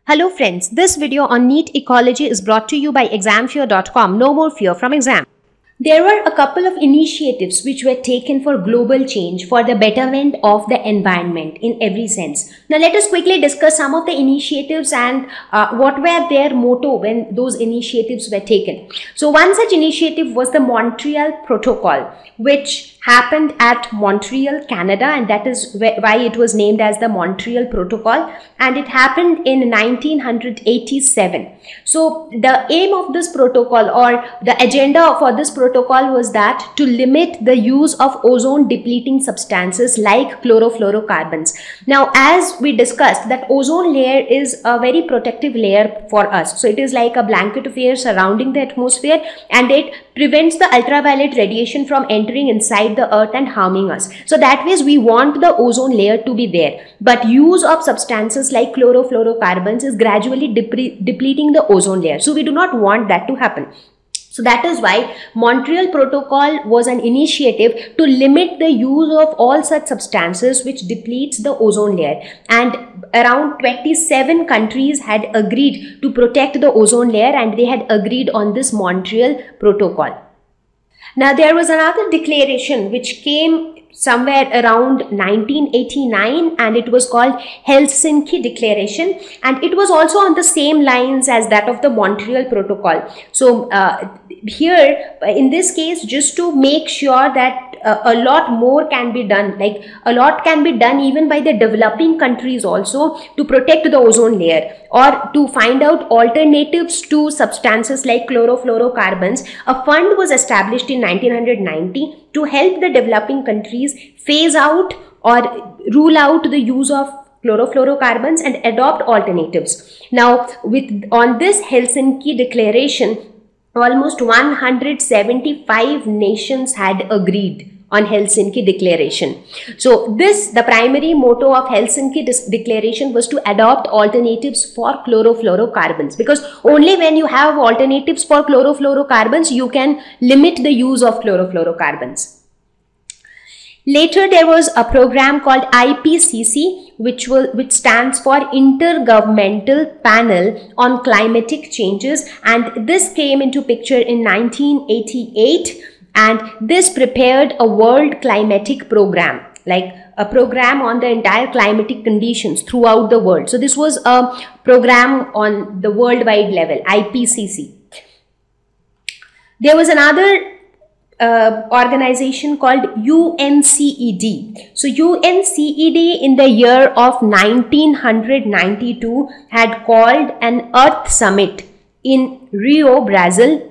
Hello friends, this video on NEET Ecology is brought to you by examfear.com. No more fear from exam. There were a couple of initiatives which were taken for global change, for the betterment of the environment in every sense. Now let us quickly discuss some of the initiatives and what were their motto when those initiatives were taken. So one such initiative was the Montreal Protocol, which happened at Montreal, Canada, and that is why it was named as the Montreal Protocol, and it happened in 1987. So the aim of this protocol, or the agenda for this protocol, was that to limit the use of ozone depleting substances like chlorofluorocarbons. Now, as we discussed, that ozone layer is a very protective layer for us. So it is like a blanket of air surrounding the atmosphere, and it prevents the ultraviolet radiation from entering inside the earth and harming us. So that means we want the ozone layer to be there, but use of substances like chlorofluorocarbons is gradually depleting the ozone layer. So we do not want that to happen. So that is why Montreal Protocol was an initiative to limit the use of all such substances which depletes the ozone layer, and around 27 countries had agreed to protect the ozone layer, and they had agreed on this Montreal Protocol. Now there was another declaration which came somewhere around 1989, and it was called Helsinki Declaration, and it was also on the same lines as that of the Montreal Protocol. So here in this case, just to make sure that a lot more can be done, like a lot can be done even by the developing countries also to protect the ozone layer, or to find out alternatives to substances like chlorofluorocarbons. A fund was established in 1990 to help the developing countries phase out or rule out the use of chlorofluorocarbons and adopt alternatives. Now, on this Helsinki Declaration, almost 175 nations had agreed on Helsinki Declaration. So the primary motto of Helsinki Declaration was to adopt alternatives for chlorofluorocarbons, because only when you have alternatives for chlorofluorocarbons you can limit the use of chlorofluorocarbons. Later there was a program called IPCC, which stands for Intergovernmental Panel on Climatic Changes, and this came into picture in 1988, and this prepared a world climatic program, like a program on the entire climatic conditions throughout the world. So this was a program on the worldwide level, IPCC. There was another organization called UNCED. So UNCED in the year of 1992 had called an Earth Summit in Rio, Brazil,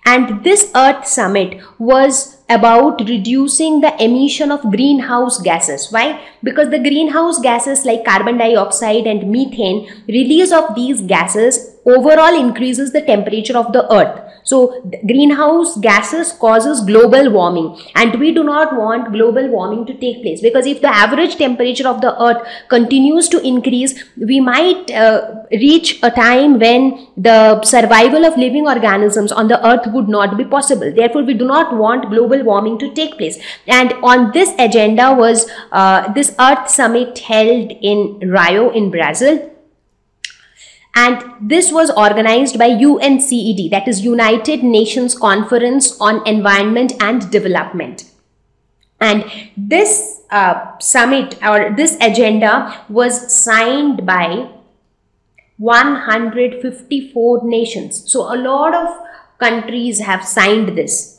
and this Earth Summit was about reducing the emission of greenhouse gases. Why? Because the greenhouse gases like carbon dioxide and methane, release of these gases overall increases the temperature of the earth. So greenhouse gases causes global warming, and we do not want global warming to take place, because if the average temperature of the earth continues to increase, we might reach a time when the survival of living organisms on the earth would not be possible. Therefore, we do not want global warming to take place. And on this agenda was this Earth Summit held in Rio in Brazil. And this was organized by UNCED, that is United Nations Conference on Environment and Development. And this summit, or this agenda, was signed by 154 nations. So a lot of countries have signed this.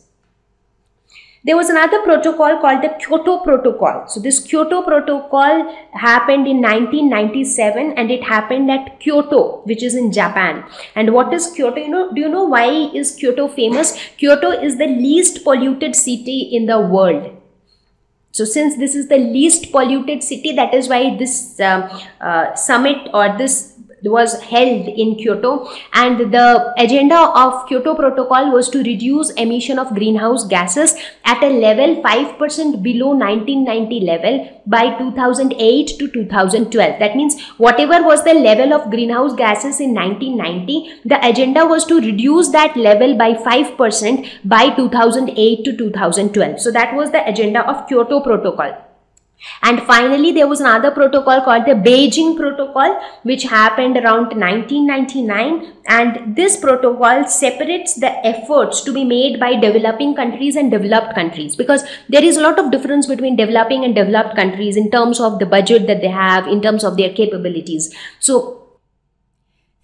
There was another protocol called the Kyoto Protocol. So this Kyoto Protocol happened in 1997, and it happened at Kyoto, which is in Japan. And what is Kyoto? Do you know why is Kyoto famous? Kyoto is the least polluted city in the world. So since this is the least polluted city, that is why this summit, or this was held in Kyoto, and the agenda of Kyoto Protocol was to reduce emission of greenhouse gases at a level 5% below 1990 level by 2008 to 2012. That means whatever was the level of greenhouse gases in 1990, the agenda was to reduce that level by 5% by 2008 to 2012. So that was the agenda of Kyoto Protocol. And finally, there was another protocol called the Beijing Protocol, which happened around 1999. And this protocol separates the efforts to be made by developing countries and developed countries, because there is a lot of difference between developing and developed countries in terms of the budget that they have, in terms of their capabilities. So,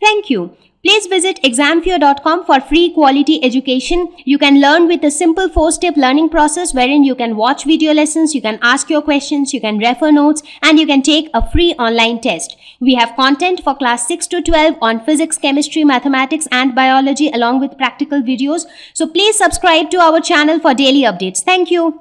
thank you. Please visit examfear.com for free quality education. You can learn with a simple 4-step learning process wherein you can watch video lessons, you can ask your questions, you can refer notes, and you can take a free online test. We have content for class 6 to 12 on physics, chemistry, mathematics, and biology along with practical videos. So please subscribe to our channel for daily updates. Thank you.